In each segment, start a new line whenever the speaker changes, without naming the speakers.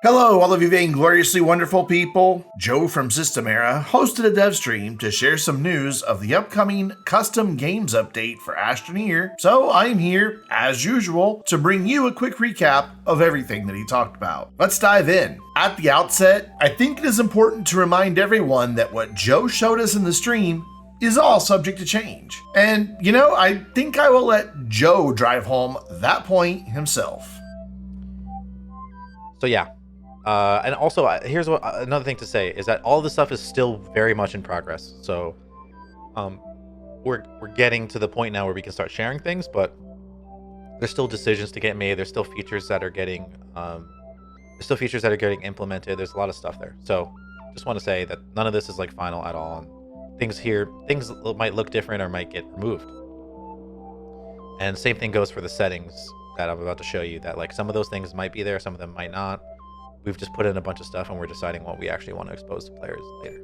Hello, all of you vaingloriously wonderful people. Joe from Systemera hosted a dev stream to share some news of the upcoming custom games update for Astroneer, so I'm here, as usual, to bring you a quick recap of everything that he talked about. Let's dive in. At the outset, I think it is important to remind everyone that what Joe showed us in the stream is all subject to change. And, I think I will let Joe drive home that point himself.
So yeah. And also, here's another thing to say is that all this stuff is still very much in progress. So, we're getting to the point now where we can start sharing things, but there's still decisions to get made. There's still features that are getting, implemented. There's a lot of stuff there. So, just want to say that none of this is like final at all. And things might look different or might get removed. And same thing goes for the settings that I'm about to show you. That like some of those things might be there, some of them might not. We've just put in a bunch of stuff and we're deciding what we actually want to expose to players later.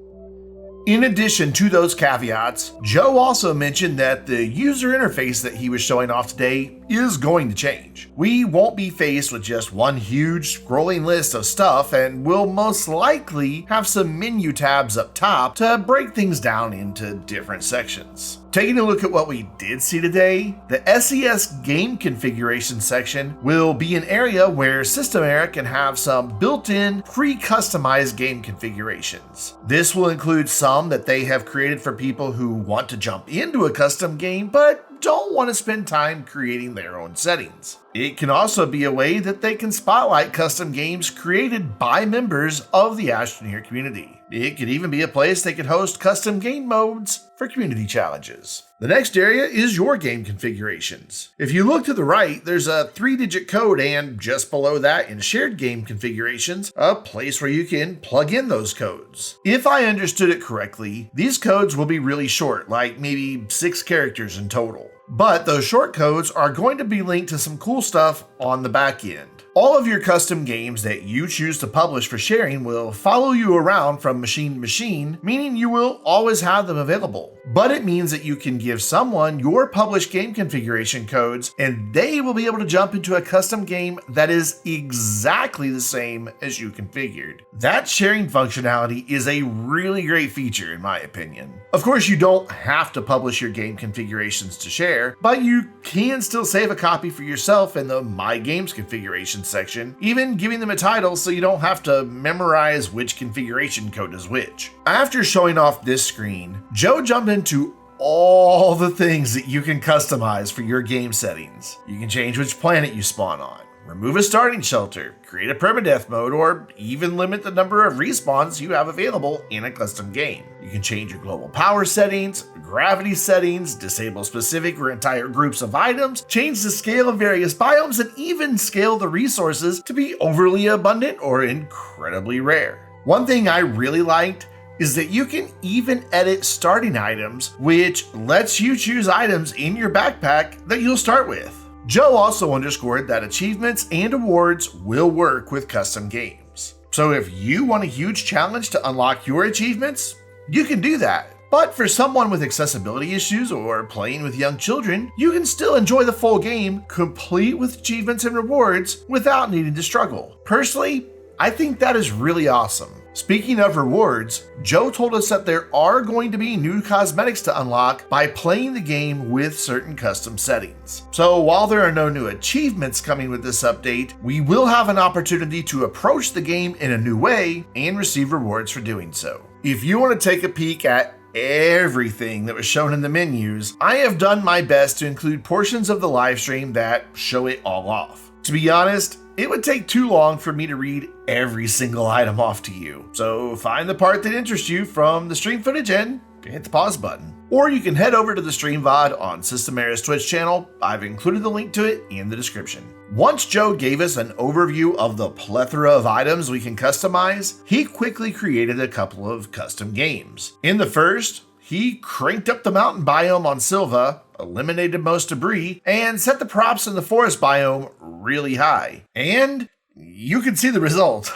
In addition to those caveats, Joe also mentioned that the user interface that he was showing off today is going to change. We won't be faced with just one huge scrolling list of stuff, and we'll most likely have some menu tabs up top to break things down into different sections. Taking a look at what we did see today, the SES game configuration section will be an area where Systemera can have some built-in pre-customized game configurations. This will include some that they have created for people who want to jump into a custom game but don't want to spend time creating their own settings. It can also be a way that they can spotlight custom games created by members of the Astroneer community. It could even be a place they could host custom game modes for community challenges. The next area is your game configurations. If you look to the right, there's a 3-digit code, and just below that in shared game configurations, a place where you can plug in those codes. If I understood it correctly, these codes will be really short, like maybe 6 characters in total. But those short codes are going to be linked to some cool stuff on the back end. All of your custom games that you choose to publish for sharing will follow you around from machine to machine, meaning you will always have them available. But it means that you can give someone your published game configuration codes and they will be able to jump into a custom game that is exactly the same as you configured. That sharing functionality is a really great feature in my opinion. Of course, you don't have to publish your game configurations to share, but you can still save a copy for yourself in the My Games configuration section, even giving them a title so you don't have to memorize which configuration code is which. After showing off this screen, Joe jumped into all the things that you can customize for your game settings. You can change which planet you spawn on, remove a starting shelter, create a permadeath mode, or even limit the number of respawns you have available in a custom game. You can change your global power settings, gravity settings, disable specific or entire groups of items, change the scale of various biomes, and even scale the resources to be overly abundant or incredibly rare. One thing I really liked is that you can even edit starting items, which lets you choose items in your backpack that you'll start with. Joe also underscored that achievements and awards will work with custom games. So if you want a huge challenge to unlock your achievements, you can do that. But for someone with accessibility issues or playing with young children, you can still enjoy the full game, complete with achievements and rewards, without needing to struggle. Personally, I think that is really awesome. Speaking of rewards, Joe told us that there are going to be new cosmetics to unlock by playing the game with certain custom settings. So while there are no new achievements coming with this update, we will have an opportunity to approach the game in a new way and receive rewards for doing so. If you want to take a peek at everything that was shown in the menus, I have done my best to include portions of the live stream that show it all off. To be honest, it would take too long for me to read every single item off to you. So find the part that interests you from the stream footage and hit the pause button. Or you can head over to the stream VOD on Systemera's Twitch channel. I've included the link to it in the description. Once Joe gave us an overview of the plethora of items we can customize, he quickly created a couple of custom games. In the first, he cranked up the mountain biome on Silva, eliminated most debris, and set the props in the forest biome really high. And you can see the result.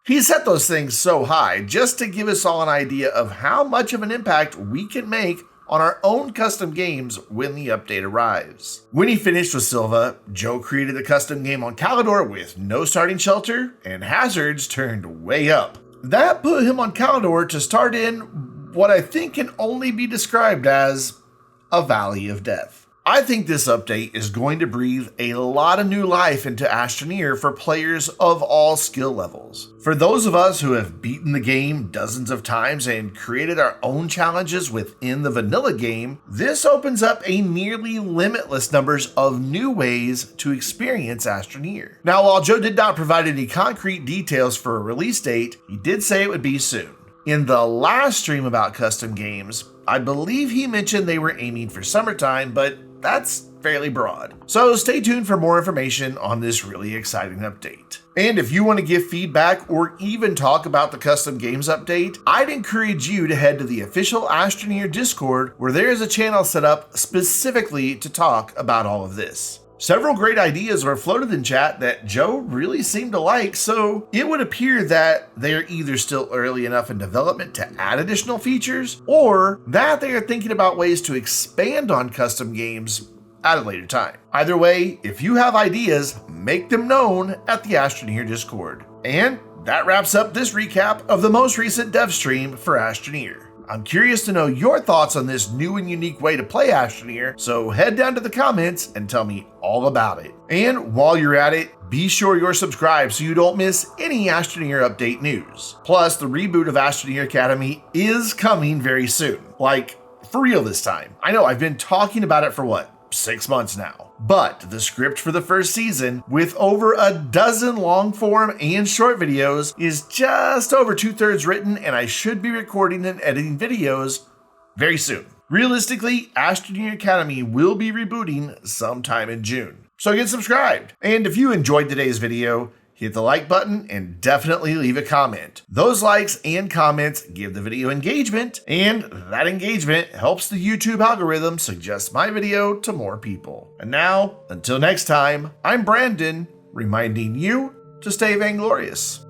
He set those things so high just to give us all an idea of how much of an impact we can make on our own custom games when the update arrives. When he finished with Silva, Joe created a custom game on Calidor with no starting shelter and hazards turned way up. That put him on Calidor to start in what I think can only be described as a valley of death. I think this update is going to breathe a lot of new life into Astroneer for players of all skill levels. For those of us who have beaten the game dozens of times and created our own challenges within the vanilla game, this opens up a nearly limitless numbers of new ways to experience Astroneer. Now, while Joe did not provide any concrete details for a release date, he did say it would be soon. In the last stream about custom games, I believe he mentioned they were aiming for summertime, but that's fairly broad. So stay tuned for more information on this really exciting update. And if you want to give feedback or even talk about the custom games update, I'd encourage you to head to the official Astroneer Discord, where there is a channel set up specifically to talk about all of this. Several great ideas were floated in chat that Joe really seemed to like, so it would appear that they're either still early enough in development to add additional features, or that they are thinking about ways to expand on custom games at a later time. Either way, if you have ideas, make them known at the Astroneer Discord. And that wraps up this recap of the most recent dev stream for Astroneer. I'm curious to know your thoughts on this new and unique way to play Astroneer, so head down to the comments and tell me all about it. And while you're at it, be sure you're subscribed so you don't miss any Astroneer update news. Plus, the reboot of Astroneer Academy is coming very soon. Like, for real this time. I know I've been talking about it for 6 months now. But the script for the first season, with over a dozen long form and short videos, is just over 2/3 written, and I should be recording and editing videos very soon. Realistically, Astroneer Academy will be rebooting sometime in June. So get subscribed. And if you enjoyed today's video, hit the like button and definitely leave a comment. Those likes and comments give the video engagement, and that engagement helps the YouTube algorithm suggest my video to more people. And now, until next time, I'm Brandon, reminding you to stay vainglorious.